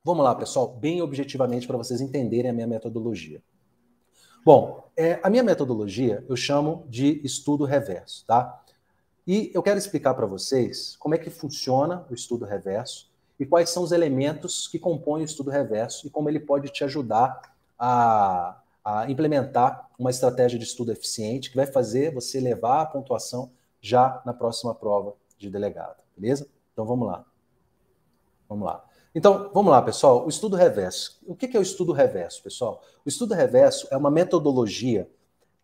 Vamos lá, pessoal, bem objetivamente para vocês entenderem a minha metodologia. Bom, a minha metodologia eu chamo de estudo reverso, tá? E eu quero explicar para vocês como é que funciona o estudo reverso e quais são os elementos que compõem o estudo reverso e como ele pode te ajudar a implementar uma estratégia de estudo eficiente que vai fazer você levar a pontuação já na próxima prova de delegado, beleza? Então vamos lá. Vamos lá. Então, vamos lá, pessoal. O estudo reverso. O que é o estudo reverso, pessoal? O estudo reverso é uma metodologia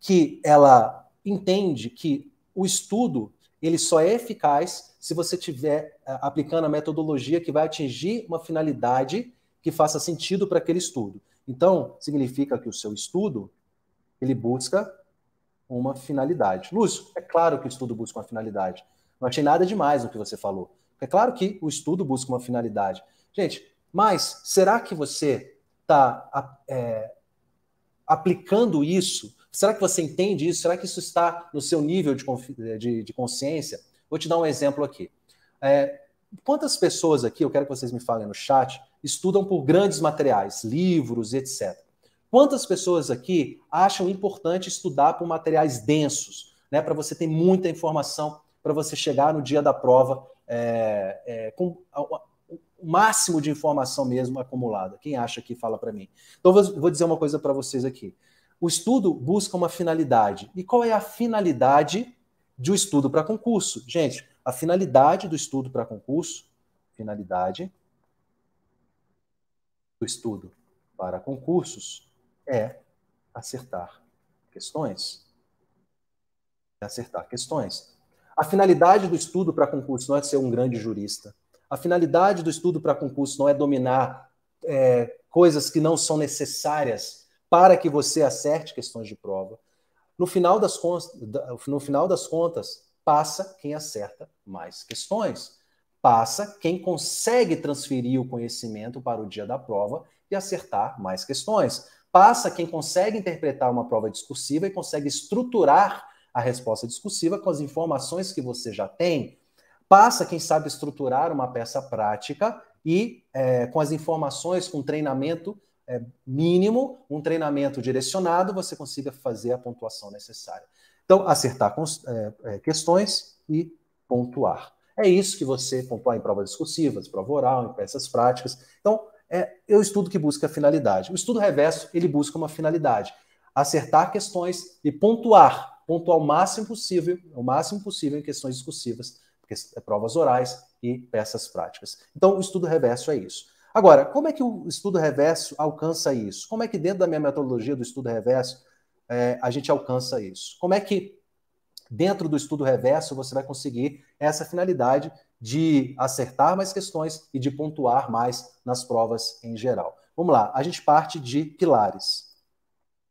que ela entende que o estudo ele só é eficaz se você estiver aplicando a metodologia que vai atingir uma finalidade que faça sentido para aquele estudo. Então, significa que o seu estudo ele busca uma finalidade. Lúcio, é claro que o estudo busca uma finalidade. Não achei nada demais no que você falou. É claro que o estudo busca uma finalidade. Gente, mas será que você está aplicando isso? Será que você entende isso? Será que isso está no seu nível de consciência? Vou te dar um exemplo aqui. Quantas pessoas aqui, eu quero que vocês me falem no chat, estudam por grandes materiais, livros, etc. Quantas pessoas aqui acham importante estudar por materiais densos, né, para você ter muita informação, para você chegar no dia da prova com o máximo de informação mesmo acumulada? Quem acha aqui, fala para mim. Então, vou dizer uma coisa para vocês aqui. O estudo busca uma finalidade. E qual é a finalidade de um estudo para concurso? Gente, a finalidade do estudo para concurso, finalidade do estudo para concursos é acertar questões. É acertar questões. A finalidade do estudo para concurso não é ser um grande jurista. A finalidade do estudo para concurso não é dominar coisas que não são necessárias para que você acerte questões de prova. No final das contas, passa quem acerta mais questões. Passa quem consegue transferir o conhecimento para o dia da prova e acertar mais questões. Passa quem consegue interpretar uma prova discursiva e consegue estruturar a resposta discursiva com as informações que você já tem. Passa quem sabe estruturar uma peça prática e com as informações, com treinamento mínimo, um treinamento direcionado, você consiga fazer a pontuação necessária. Então, acertar questões e pontuar. É isso que você pontuar em provas discursivas, prova oral, em peças práticas. Então, é o estudo que busca a finalidade. O estudo reverso, ele busca uma finalidade. Acertar questões e pontuar o máximo possível em questões discursivas, provas orais e peças práticas. Então, o estudo reverso é isso. Agora, como é que o estudo reverso alcança isso? Como é que dentro da minha metodologia do estudo reverso a gente alcança isso? Como é que dentro do estudo reverso você vai conseguir essa finalidade de acertar mais questões e de pontuar mais nas provas em geral? Vamos lá, a gente parte de pilares.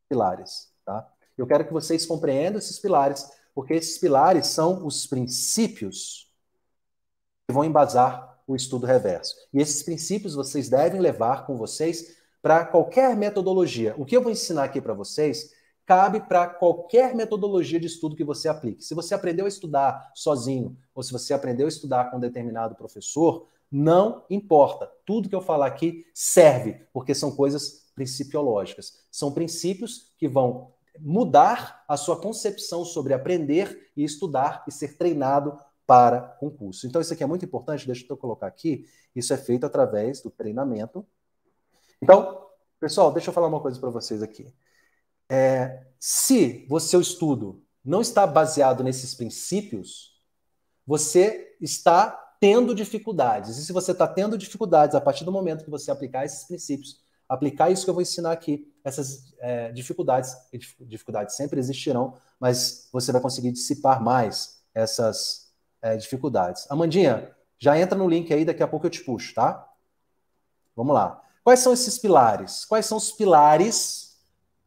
Pilares, tá? Eu quero que vocês compreendam esses pilares, porque esses pilares são os princípios que vão embasar o estudo reverso. E esses princípios vocês devem levar com vocês para qualquer metodologia. O que eu vou ensinar aqui para vocês cabe para qualquer metodologia de estudo que você aplique. Se você aprendeu a estudar sozinho ou se você aprendeu a estudar com um determinado professor, não importa. Tudo que eu falar aqui serve, porque são coisas principiológicas. São princípios que vão mudar a sua concepção sobre aprender e estudar e ser treinado para concurso. Então, isso aqui é muito importante, deixa eu colocar aqui. Isso é feito através do treinamento. Então, pessoal, deixa eu falar uma coisa para vocês aqui. Se o seu estudo não está baseado nesses princípios, você está tendo dificuldades. E se você está tendo dificuldades, a partir do momento que você aplicar esses princípios, aplicar isso que eu vou ensinar aqui, essas dificuldades sempre existirão, mas você vai conseguir dissipar mais essas dificuldades. Amandinha, já entra no link aí, daqui a pouco eu te puxo, tá? Vamos lá. Quais são esses pilares? Quais são os pilares,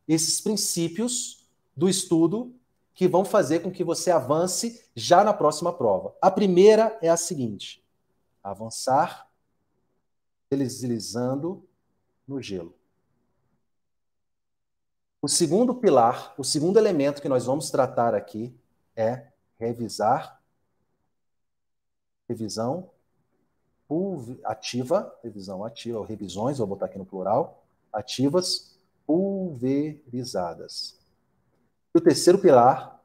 esses princípios do estudo que vão fazer com que você avance já na próxima prova? A primeira é a seguinte: avançar deslizando no gelo. O segundo pilar, o segundo elemento que nós vamos tratar aqui é revisão ativa, revisão ativa, ou revisões, vou botar aqui no plural, ativas pulverizadas. E o terceiro pilar,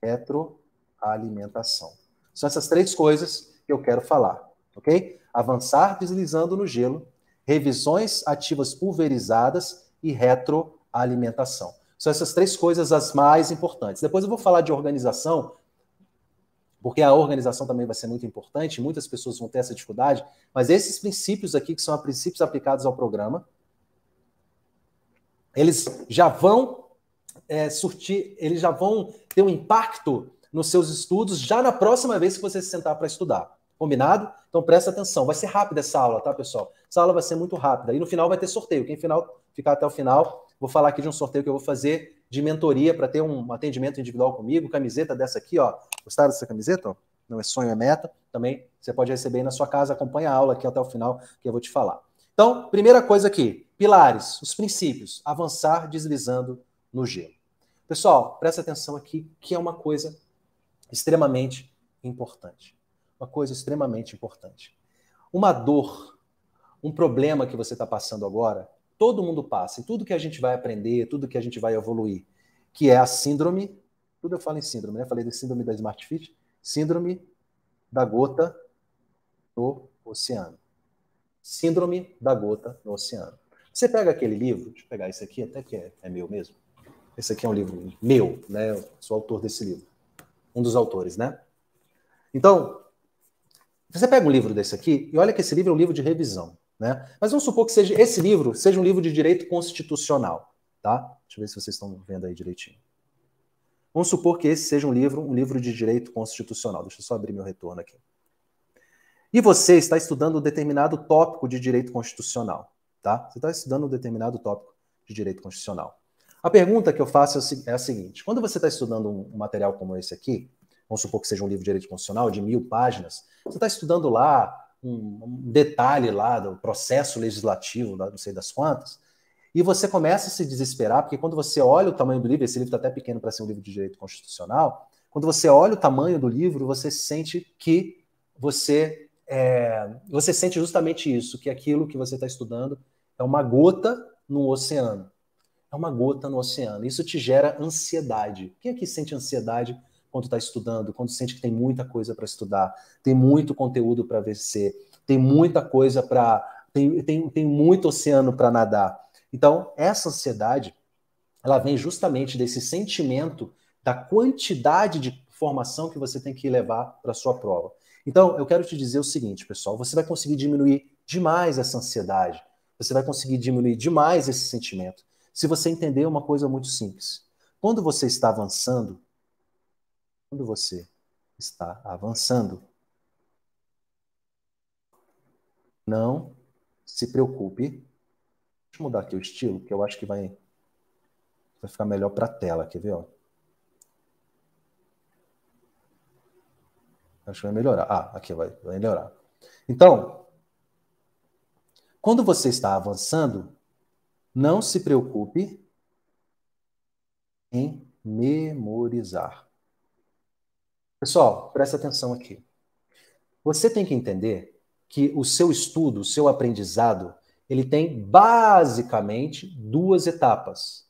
retroalimentação. São essas três coisas que eu quero falar, ok? Avançar deslizando no gelo, revisões ativas pulverizadas e retroalimentação. São essas três coisas as mais importantes. Depois eu vou falar de organização, porque a organização também vai ser muito importante, muitas pessoas vão ter essa dificuldade, mas esses princípios aqui, que são princípios aplicados ao programa, eles já vão eles já vão ter um impacto nos seus estudos já na próxima vez que você se sentar para estudar. Combinado? Então presta atenção. Vai ser rápida essa aula, tá, pessoal? Essa aula vai ser muito rápida. E no final vai ter sorteio. Quem ficar até o final, vou falar aqui de um sorteio que eu vou fazer de mentoria para ter um atendimento individual comigo. Camiseta dessa aqui, ó. Gostaram dessa camiseta? Ó? Não é sonho, é meta. Também você pode receber aí na sua casa. Acompanha a aula aqui até o final que eu vou te falar. Então, primeira coisa aqui. Pilares, os princípios. Avançar deslizando no gelo. Pessoal, presta atenção aqui, que é uma coisa extremamente importante. Uma coisa extremamente importante. Uma dor, um problema que você está passando agora, todo mundo passa. E tudo que a gente vai aprender, tudo que a gente vai evoluir, que é a síndrome, tudo eu falo em síndrome, né? Falei da síndrome da Smart Fit, síndrome da gota no oceano. Síndrome da gota no oceano. Você pega aquele livro, deixa eu pegar esse aqui, até que é meu mesmo. Esse aqui é um livro meu, né? Eu sou autor desse livro. Um dos autores, né? Então, você pega um livro desse aqui e olha que esse livro é um livro de revisão, né? Mas vamos supor que esse livro seja um livro de direito constitucional, tá? Deixa eu ver se vocês estão vendo aí direitinho. Vamos supor que esse seja um livro de direito constitucional. Deixa eu só abrir meu retorno aqui. E você está estudando um determinado tópico de direito constitucional, tá? Você está estudando um determinado tópico de direito constitucional. A pergunta que eu faço é a seguinte: quando você está estudando um material como esse aqui, vamos supor que seja um livro de direito constitucional de 1000 páginas, você está estudando lá um detalhe lá do processo legislativo, não sei das quantas, e você começa a se desesperar, porque quando você olha o tamanho do livro, esse livro está até pequeno para ser um livro de direito constitucional, quando você olha o tamanho do livro, você sente que você sente justamente isso, que aquilo que você está estudando é uma gota no oceano. É uma gota no oceano. Isso te gera ansiedade. Quem aqui sente ansiedade quando está estudando, quando sente que tem muita coisa para estudar, tem muito conteúdo para vencer, tem muita coisa para... Tem muito oceano para nadar. Então, essa ansiedade, ela vem justamente desse sentimento da quantidade de informação que você tem que levar para a sua prova. Então, eu quero te dizer o seguinte, pessoal, você vai conseguir diminuir demais essa ansiedade, você vai conseguir diminuir demais esse sentimento, se você entender uma coisa muito simples. Quando você está avançando, não se preocupe. Deixa eu mudar aqui o estilo, que eu acho que vai ficar melhor para a tela. Quer ver? Ó? Acho que vai melhorar. Aqui vai melhorar. Então, quando você está avançando, não se preocupe em memorizar. Pessoal, presta atenção aqui. Você tem que entender que o seu estudo, o seu aprendizado, ele tem basicamente duas etapas.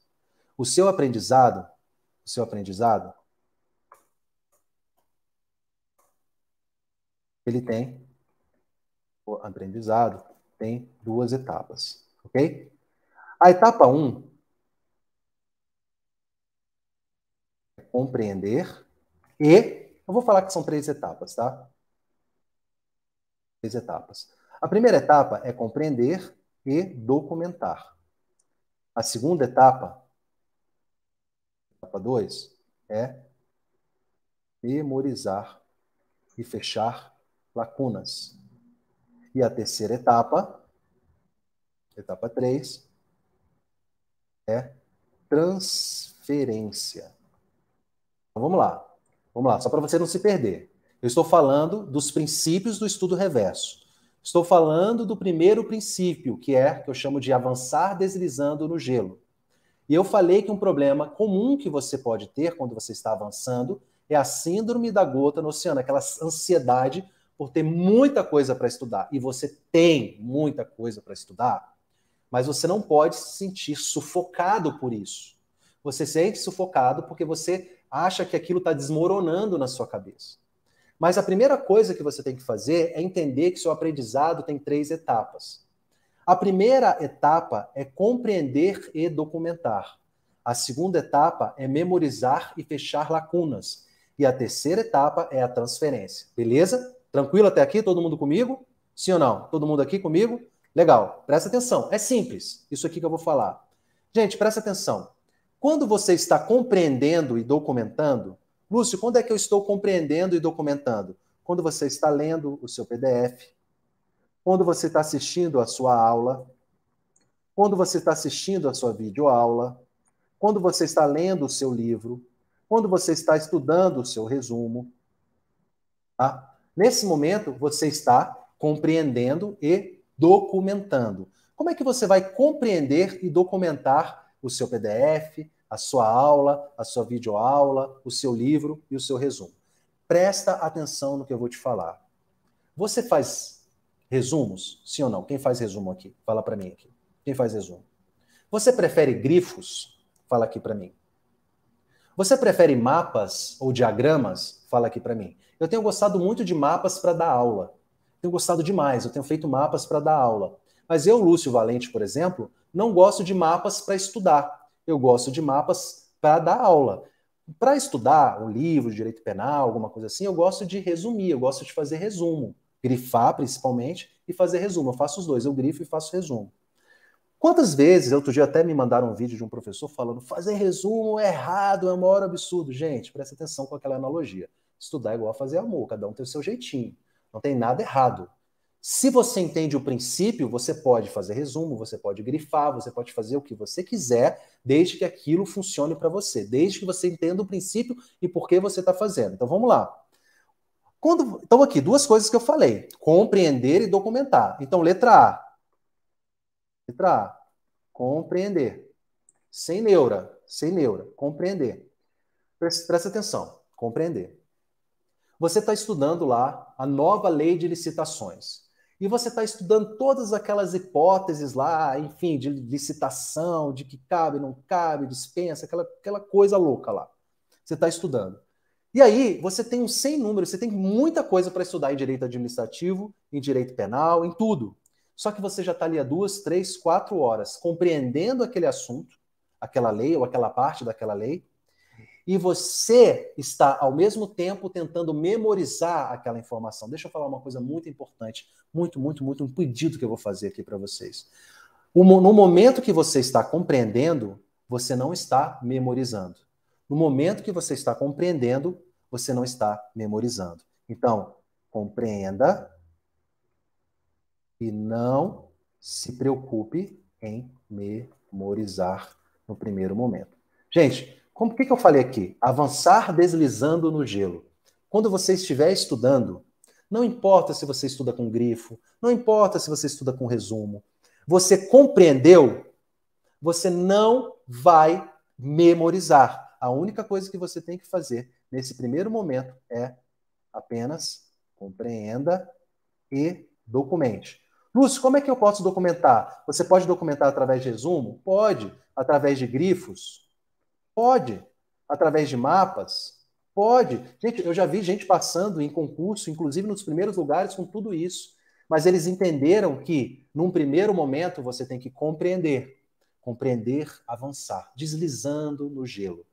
O seu aprendizado, ele tem, o aprendizado tem duas etapas, ok? A etapa 1 é compreender e, eu vou falar que são 3 etapas, tá? 3 etapas. A primeira etapa é compreender e documentar. A segunda etapa 2, é memorizar e fechar lacunas. E a terceira etapa 3, é transferência. Então vamos lá, só para você não se perder. Eu estou falando dos princípios do estudo reverso. Estou falando do primeiro princípio, que eu chamo de avançar deslizando no gelo. E eu falei que um problema comum que você pode ter quando você está avançando é a síndrome da gota no oceano, aquela ansiedade por ter muita coisa para estudar. E você tem muita coisa para estudar, mas você não pode se sentir sufocado por isso. Você se sente sufocado porque você acha que aquilo está desmoronando na sua cabeça. Mas a primeira coisa que você tem que fazer é entender que seu aprendizado tem 3 etapas. A primeira etapa é compreender e documentar. A segunda etapa é memorizar e fechar lacunas. E a terceira etapa é a transferência. Beleza? Tranquilo até aqui? Todo mundo comigo? Sim ou não? Todo mundo aqui comigo? Legal. Presta atenção. É simples. Isso aqui que eu vou falar. Gente, presta atenção. Quando você está compreendendo e documentando, Lúcio, quando é que eu estou compreendendo e documentando? Quando você está lendo o seu PDF, quando você está assistindo a sua aula, quando você está assistindo a sua videoaula, quando você está lendo o seu livro, quando você está estudando o seu resumo. Tá? Nesse momento, você está compreendendo e documentando. Como é que você vai compreender e documentar o seu PDF, a sua aula, a sua videoaula, o seu livro e o seu resumo? Presta atenção no que eu vou te falar. Você faz resumos? Sim ou não? Quem faz resumo aqui? Fala para mim aqui. Quem faz resumo? Você prefere grifos? Fala aqui para mim. Você prefere mapas ou diagramas? Fala aqui para mim. Eu tenho gostado muito de mapas para dar aula. Tenho gostado demais, eu tenho feito mapas para dar aula. Mas eu, Lúcio Valente, por exemplo, não gosto de mapas para estudar. Eu gosto de mapas para dar aula. Para estudar um livro de direito penal, alguma coisa assim, eu gosto de resumir, eu gosto de fazer resumo. Grifar, principalmente, e fazer resumo. Eu faço os dois, eu grifo e faço resumo. Quantas vezes, outro dia até me mandaram um vídeo de um professor falando fazer resumo é errado, é o maior absurdo. Gente, presta atenção com aquela analogia. Estudar é igual a fazer amor, cada um tem o seu jeitinho. Não tem nada errado. Se você entende o princípio, você pode fazer resumo, você pode grifar, você pode fazer o que você quiser, desde que aquilo funcione para você, desde que você entenda o princípio e por que você está fazendo. Então vamos lá. Então aqui, 2 coisas que eu falei. Compreender e documentar. Então, letra A. Letra A. Compreender. Sem neura. Compreender. Presta atenção. Compreender. Você está estudando lá a nova lei de licitações. E você está estudando todas aquelas hipóteses lá, enfim, de licitação, de que cabe, não cabe, dispensa, aquela coisa louca lá. Você está estudando. E aí, você tem um sem número, você tem muita coisa para estudar em direito administrativo, em direito penal, em tudo. Só que você já está ali há 2, 3, 4 horas compreendendo aquele assunto, aquela lei ou aquela parte daquela lei, e você está, ao mesmo tempo, tentando memorizar aquela informação. Deixa eu falar uma coisa muito importante, muito, um pedido que eu vou fazer aqui para vocês. No momento que você está compreendendo, você não está memorizando. No momento que você está compreendendo, você não está memorizando. Então, compreenda e não se preocupe em memorizar no primeiro momento. Gente, o que eu falei aqui? Avançar deslizando no gelo. Quando você estiver estudando, não importa se você estuda com grifo, não importa se você estuda com resumo, você compreendeu, você não vai memorizar. A única coisa que você tem que fazer nesse primeiro momento é apenas compreenda e documente. Lúcio, como é que eu posso documentar? Você pode documentar através de resumo? Pode. Através de grifos? Pode. Através de mapas? Pode. Gente, eu já vi gente passando em concurso, inclusive nos primeiros lugares, com tudo isso. Mas eles entenderam que, num primeiro momento, você tem que compreender. Compreender, avançar, deslizando no gelo.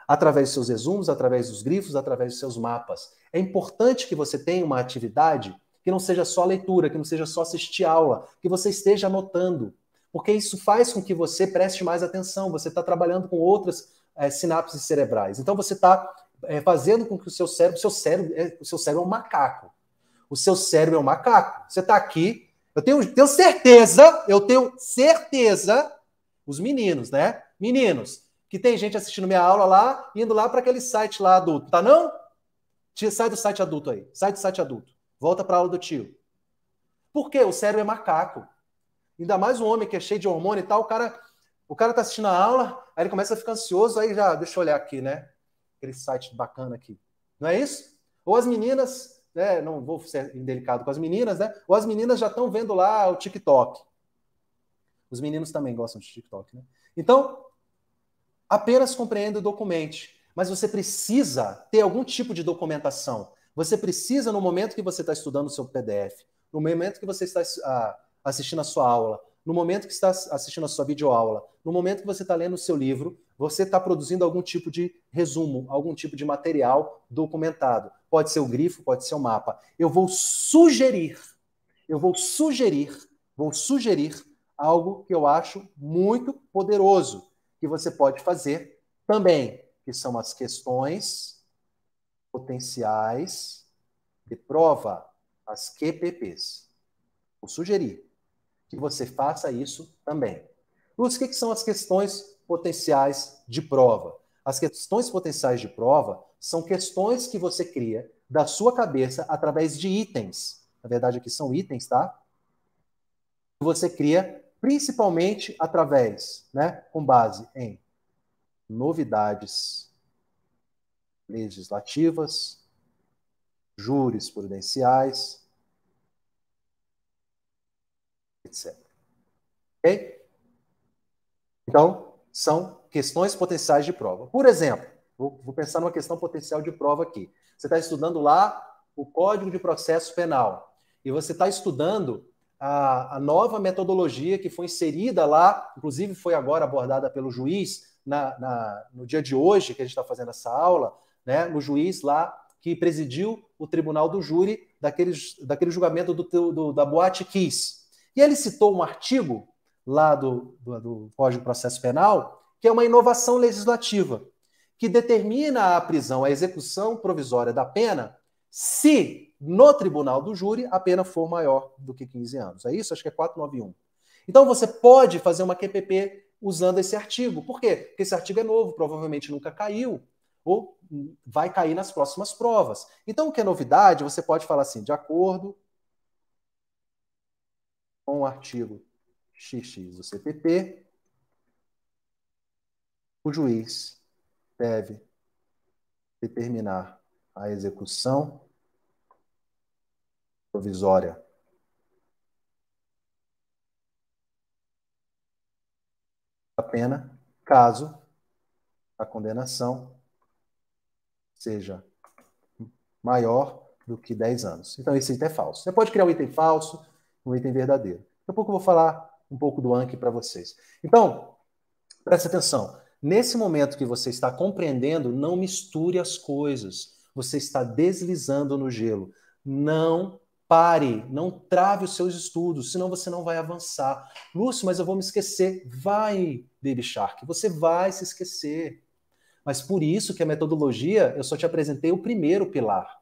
Através dos seus resumos, através dos grifos, através dos seus mapas. É importante que você tenha uma atividade que não seja só leitura, que não seja só assistir aula, que você esteja anotando. Porque isso faz com que você preste mais atenção, você está trabalhando com outras sinapses cerebrais. Então você está fazendo com que o seu cérebro é um macaco. O seu cérebro é um macaco. Você está aqui, eu tenho certeza, os meninos, né? Meninos, que tem gente assistindo minha aula lá, indo lá para aquele site lá adulto, tá não? Sai do site adulto aí, sai do site adulto. Volta para a aula do tio. Por quê? O cérebro é macaco. Ainda mais um homem que é cheio de hormônio e tal, o cara tá assistindo a aula, aí ele começa a ficar ansioso, aí já, deixa eu olhar aqui, né? Aquele site bacana aqui. Não é isso? Ou as meninas né? Não vou ser indelicado com as meninas, né? Ou as meninas já estão vendo lá o TikTok. Os meninos também gostam de TikTok, né? Então, apenas compreenda e documente. Mas você precisa ter algum tipo de documentação. Você precisa, no momento que você está estudando o seu PDF, no momento que você está assistindo a sua aula, no momento que está assistindo a sua videoaula, no momento que você está lendo o seu livro, você está produzindo algum tipo de resumo, algum tipo de material documentado. Pode ser o grifo, pode ser o mapa. Vou sugerir algo que eu acho muito poderoso, que você pode fazer também, que são as questões potenciais de prova, as QPPs. Vou sugerir que você faça isso também. Lúcio, o que são as questões potenciais de prova? As questões potenciais de prova são questões que você cria da sua cabeça através de itens. Na verdade, aqui são itens, tá? Você cria principalmente através, né, com base em novidades legislativas, jurisprudenciais, etc. Ok? Então, são questões potenciais de prova. Por exemplo, vou pensar numa questão potencial de prova aqui. Você está estudando lá o Código de Processo Penal e você está estudando a nova metodologia que foi inserida lá, inclusive foi agora abordada pelo juiz no dia de hoje, que a gente está fazendo essa aula, né, no juiz lá que presidiu o tribunal do júri daquele julgamento da Boate Kiss. E ele citou um artigo lá do Código de Processo Penal, que é uma inovação legislativa, que determina a prisão, a execução provisória da pena, se no tribunal do júri a pena for maior do que 15 anos. É isso? Acho que é 491. Então você pode fazer uma QPP usando esse artigo. Por quê? Porque esse artigo é novo, provavelmente nunca caiu, ou vai cair nas próximas provas. Então, o que é novidade, você pode falar assim, de acordo com o artigo XX do CPP, o juiz deve determinar a execução provisória da pena, caso a condenação seja maior do que 10 anos. Então, esse item é falso. Você pode criar um item falso, um item verdadeiro. Daqui a pouco eu vou falar um pouco do Anki para vocês. Então, preste atenção. Nesse momento que você está compreendendo, não misture as coisas. Você está deslizando no gelo. Não pare, não trave os seus estudos, senão você não vai avançar. Lúcio, mas eu vou me esquecer. Vai, Baby Shark, você vai se esquecer. Mas por isso que a metodologia, eu só te apresentei o primeiro pilar.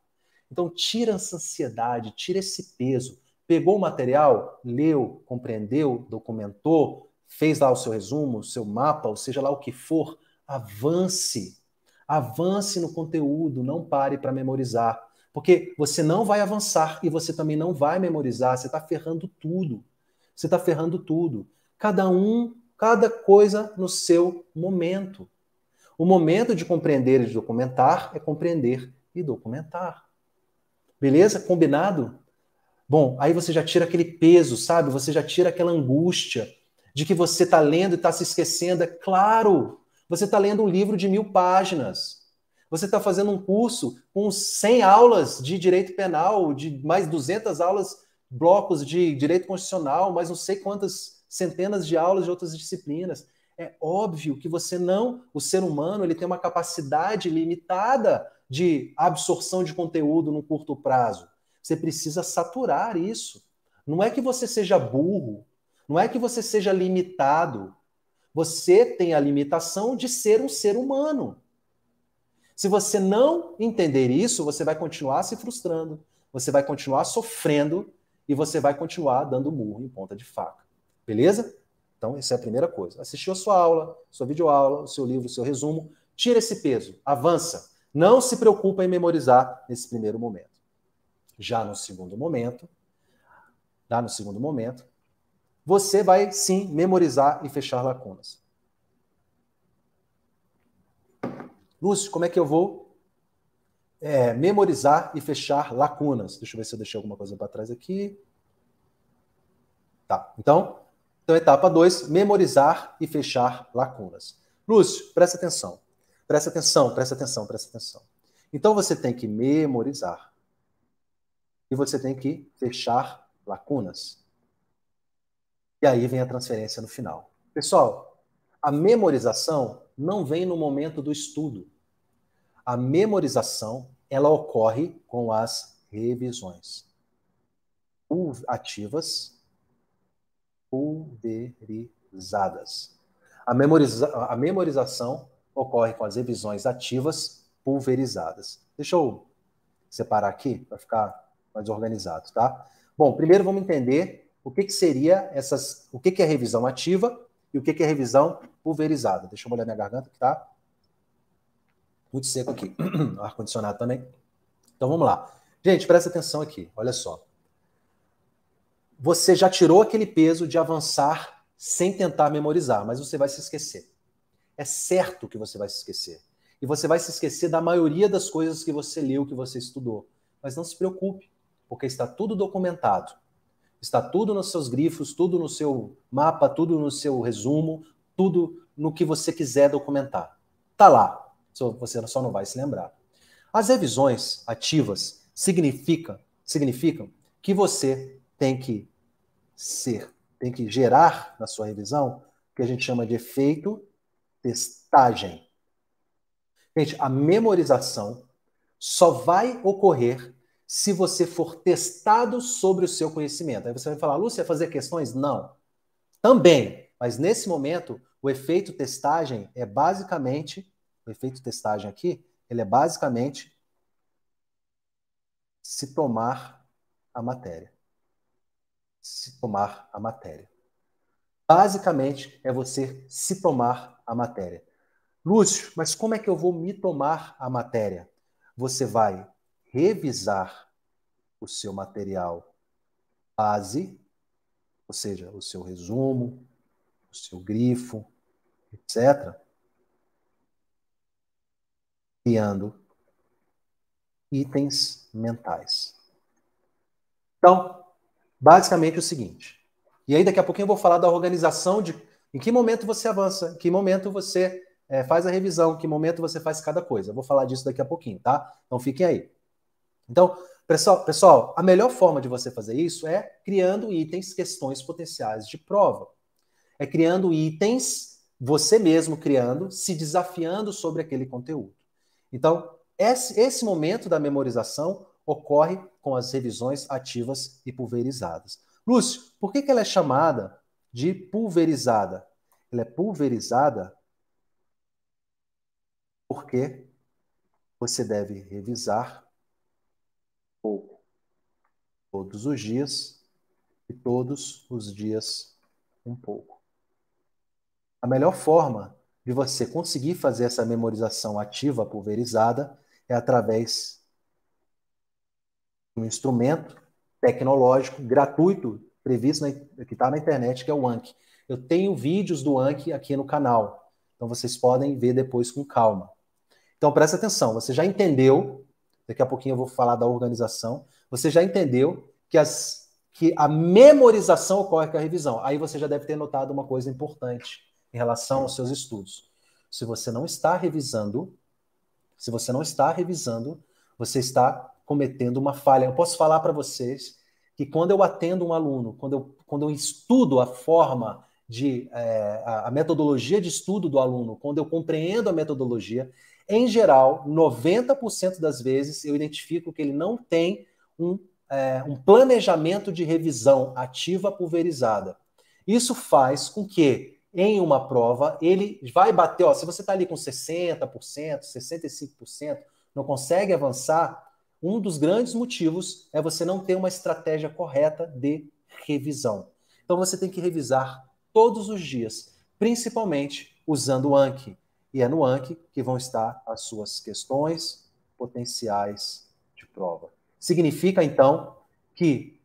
Então, tira essa ansiedade, tira esse peso. Pegou o material, leu, compreendeu, documentou, fez lá o seu resumo, o seu mapa, ou seja lá o que for, avance. Avance no conteúdo, não pare para memorizar. Porque você não vai avançar e você também não vai memorizar, você está ferrando tudo. Você está ferrando tudo. Cada coisa no seu momento. O momento de compreender e de documentar é compreender e documentar. Beleza? Combinado? Bom, aí você já tira aquele peso, sabe? Você já tira aquela angústia de que você está lendo e está se esquecendo. É claro, você está lendo um livro de 1000 páginas. Você está fazendo um curso com 100 aulas de direito penal, de mais 200 aulas, blocos de direito constitucional, mais não sei quantas centenas de aulas de outras disciplinas. É óbvio que o ser humano, ele tem uma capacidade limitada de absorção de conteúdo num curto prazo. Você precisa saturar isso. Não é que você seja burro, não é que você seja limitado. Você tem a limitação de ser um ser humano. Se você não entender isso, você vai continuar se frustrando, você vai continuar sofrendo e você vai continuar dando murro em ponta de faca. Beleza? Então, essa é a primeira coisa. Assistiu a sua aula, sua videoaula, o seu livro, o seu resumo, tira esse peso, avança. Não se preocupa em memorizar nesse primeiro momento. Já no segundo momento, você vai sim memorizar e fechar lacunas. Lúcio, como é que eu vou memorizar e fechar lacunas. Deixa eu ver se eu deixei alguma coisa para trás aqui. Tá, então etapa 2, memorizar e fechar lacunas. Lúcio, presta atenção. Presta atenção, presta atenção, presta atenção. Então você tem que memorizar e você tem que fechar lacunas. E aí vem a transferência no final. Pessoal, a memorização não vem no momento do estudo. A memorização, ela ocorre com as revisões ativas, pulverizadas. A memorização ocorre com as revisões ativas pulverizadas. Deixa eu separar aqui para ficar mais organizado, tá? Bom, primeiro vamos entender o que seria o que é revisão ativa e o que é revisão pulverizada. Deixa eu molhar minha garganta que tá muito seco aqui. Ar-condicionado também. Então vamos lá. Gente, presta atenção aqui, olha só. Você já tirou aquele peso de avançar sem tentar memorizar, mas você vai se esquecer. É certo que você vai se esquecer. E você vai se esquecer da maioria das coisas que você leu, que você estudou. Mas não se preocupe, porque está tudo documentado. Está tudo nos seus grifos, tudo no seu mapa, tudo no seu resumo, tudo no que você quiser documentar. Está lá. Você só não vai se lembrar. As revisões ativas significam que você tem que gerar na sua revisão o que a gente chama de efeito testagem. Gente, a memorização só vai ocorrer se você for testado sobre o seu conhecimento. Aí você vai falar, Lúcia, fazer questões? Não. Também, mas nesse momento, o efeito testagem é basicamente, o efeito testagem aqui, ele é basicamente se tomar a matéria. Se tomar a matéria. Basicamente, é você se tomar a matéria. Lúcio, mas como é que eu vou me tomar a matéria? Você vai revisar o seu material base, ou seja, o seu resumo, o seu grifo, etc., criando itens mentais. Então, basicamente é o seguinte. E aí daqui a pouquinho eu vou falar da organização de em que momento você avança, em que momento você faz a revisão, em que momento você faz cada coisa. Eu vou falar disso daqui a pouquinho, tá? Então fiquem aí. Então, pessoal, a melhor forma de você fazer isso é criando itens, questões potenciais de prova. É criando itens, você mesmo criando, se desafiando sobre aquele conteúdo. Então, esse momento da memorização ocorre com as revisões ativas e pulverizadas. Lúcio, por que ela é chamada de pulverizada? Ela é pulverizada porque você deve revisar pouco, todos os dias e todos os dias um pouco. A melhor forma de você conseguir fazer essa memorização ativa pulverizada é através de um instrumento tecnológico gratuito previsto que está na internet, que é o Anki. Eu tenho vídeos do Anki aqui no canal, então vocês podem ver depois com calma. Então presta atenção, você já entendeu, daqui a pouquinho eu vou falar da organização, você já entendeu que a memorização ocorre com a revisão. Aí você já deve ter notado uma coisa importante em relação aos seus estudos. Se você não está revisando, você está cometendo uma falha. Eu posso falar para vocês que quando eu atendo um aluno, quando eu estudo a forma a metodologia de estudo do aluno, quando eu compreendo a metodologia, em geral, 90% das vezes eu identifico que ele não tem um planejamento de revisão ativa pulverizada. Isso faz com que, em uma prova, ele vai bater, se você está ali com 60%, 65%, não consegue avançar, um dos grandes motivos é você não ter uma estratégia correta de revisão. Então você tem que revisar todos os dias, principalmente usando o Anki. E é no Anki que vão estar as suas questões potenciais de prova. Significa, então, que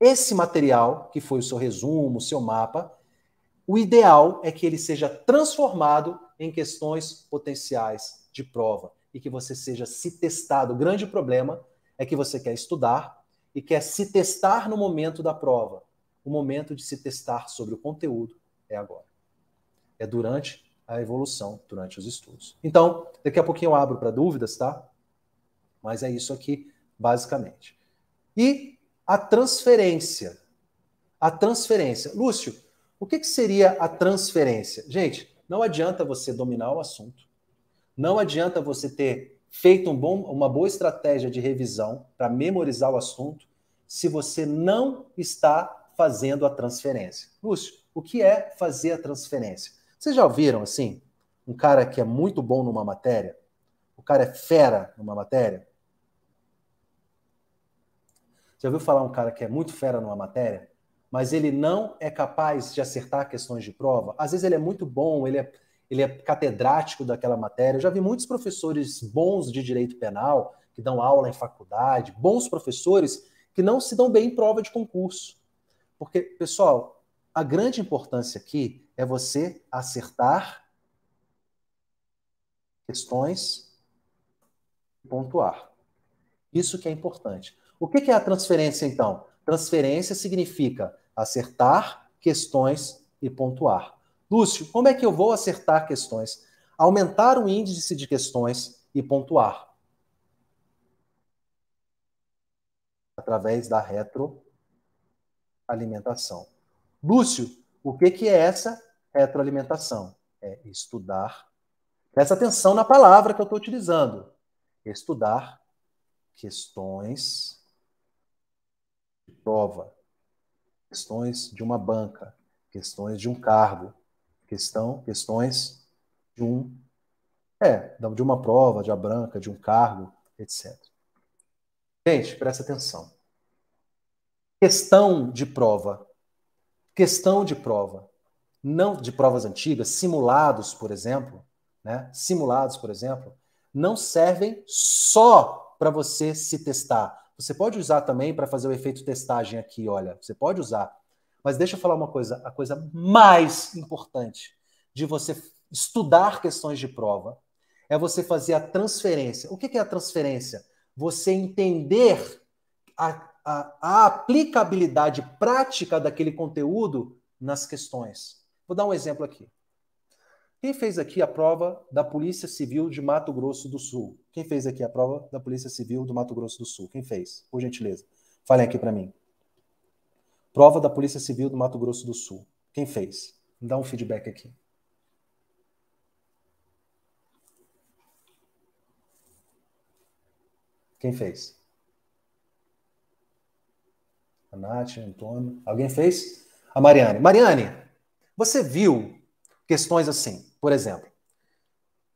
esse material, que foi o seu resumo, o seu mapa, o ideal é que ele seja transformado em questões potenciais de prova. e que você seja se testado. O grande problema é que você quer estudar e quer se testar no momento da prova. O momento de se testar sobre o conteúdo é agora. É durante a evolução, durante os estudos. Então, daqui a pouquinho eu abro para dúvidas, tá? Mas é isso aqui, basicamente. E a transferência. A transferência. Lúcio, o que seria a transferência? Gente, não adianta você dominar o assunto, não adianta você ter feito uma boa estratégia de revisão para memorizar o assunto se você não está fazendo a transferência. Lúcio, o que é fazer a transferência? Vocês já ouviram, assim, um cara que é muito bom numa matéria? O cara é fera numa matéria? Já ouviu falar um cara que é muito fera numa matéria, mas ele não é capaz de acertar questões de prova? Às vezes ele é muito bom, ele é catedrático daquela matéria. Eu já vi muitos professores bons de direito penal, que dão aula em faculdade, bons professores que não se dão bem em prova de concurso. Porque, pessoal, a grande importância aqui é você acertar questões e pontuar. Isso que é importante. O que é a transferência, então? Transferência significa acertar questões e pontuar. Lúcio, como é que eu vou acertar questões? Aumentar o índice de questões e pontuar. Através da retroalimentação. Lúcio, o que é essa retroalimentação? É estudar. Presta atenção na palavra que eu estou utilizando. Estudar questões de prova, questões de uma banca, questões de um cargo, questões de de uma prova, de uma banca, de um cargo, etc. Gente, presta atenção. Questão de prova. Questão de prova. Não de provas antigas, simulados, por exemplo, né? Simulados, por exemplo, não servem só para você se testar. Você pode usar também para fazer o efeito testagem aqui, olha. Você pode usar. Mas deixa eu falar uma coisa, a coisa mais importante de você estudar questões de prova é você fazer a transferência. O que é a transferência? Você entender a aplicabilidade prática daquele conteúdo nas questões. Vou dar um exemplo aqui. Quem fez aqui a prova da Polícia Civil de Mato Grosso do Sul? Quem fez aqui a prova da Polícia Civil do Mato Grosso do Sul? Quem fez? Por gentileza. Falem aqui para mim. Prova da Polícia Civil do Mato Grosso do Sul. Quem fez? Me dá um feedback aqui. Quem fez? A Nath, Antônio. Alguém fez? A Mariane. Mariane, você viu questões assim, por exemplo.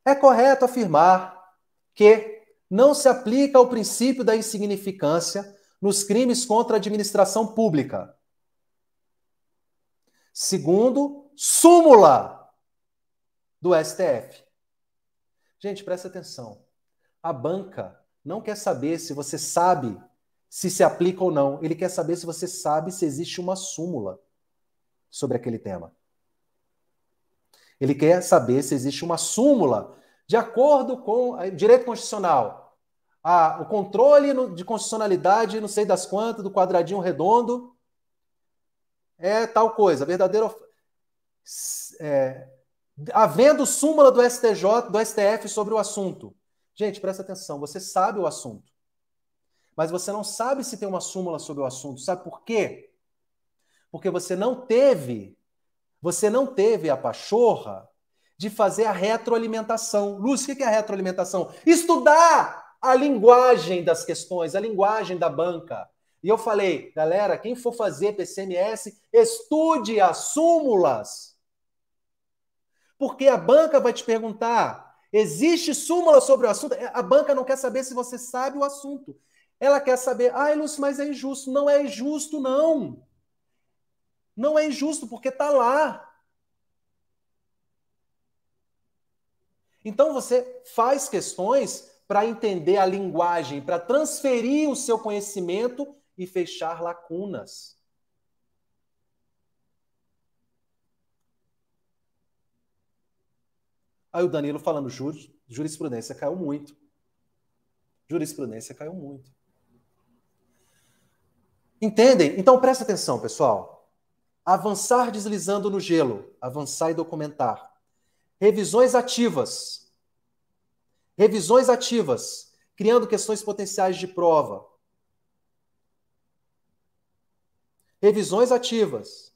É correto afirmar que não se aplica o princípio da insignificância nos crimes contra a administração pública. Segundo, súmula do STF. Gente, presta atenção. A banca não quer saber se você sabe se aplica ou não. Ele quer saber se você sabe se existe uma súmula sobre aquele tema. Ele quer saber se existe uma súmula de acordo com o direito constitucional. O controle de constitucionalidade, não sei das quantas, do quadradinho redondo, é tal coisa. Verdadeiro. Havendo súmula do STJ, do STF sobre o assunto. Gente, presta atenção, você sabe o assunto. Mas você não sabe se tem uma súmula sobre o assunto. Sabe por quê? Porque você não teve a pachorra de fazer a retroalimentação. Lúcio, o que é a retroalimentação? Estudar a linguagem das questões, a linguagem da banca. E eu falei, galera, quem for fazer PCMS, estude as súmulas. Porque a banca vai te perguntar, existe súmula sobre o assunto? A banca não quer saber se você sabe o assunto. Ela quer saber, Lúcio, mas é injusto. Não é injusto, não. Não é injusto, porque está lá. Então você faz questões para entender a linguagem, para transferir o seu conhecimento e fechar lacunas. Aí o Danilo falando, jurisprudência caiu muito. Jurisprudência caiu muito. Entendem? Então presta atenção, pessoal. Avançar deslizando no gelo. Avançar e documentar. Revisões ativas. Revisões ativas. Criando questões potenciais de prova. Revisões ativas.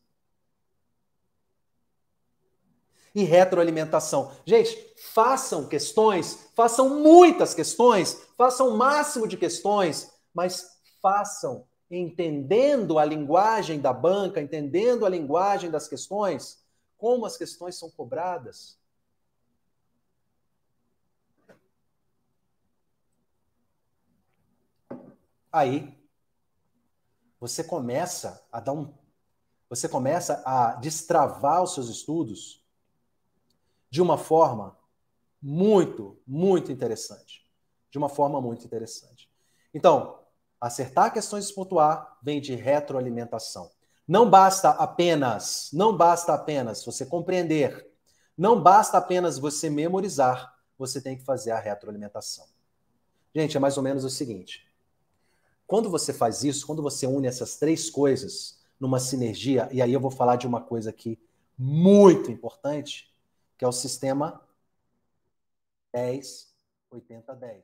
E retroalimentação. Gente, façam questões, façam muitas questões, façam o máximo de questões, mas façam entendendo a linguagem da banca, entendendo a linguagem das questões, como as questões são cobradas. Aí, você começa a destravar os seus estudos de uma forma muito, muito interessante. De uma forma muito interessante. Então, acertar questões de ponto A vem de retroalimentação. Não basta apenas você compreender, não basta apenas você memorizar, você tem que fazer a retroalimentação. Gente, é mais ou menos o seguinte. Quando você faz isso, quando você une essas três coisas numa sinergia, e aí eu vou falar de uma coisa aqui muito importante, que é o sistema 10-80-10.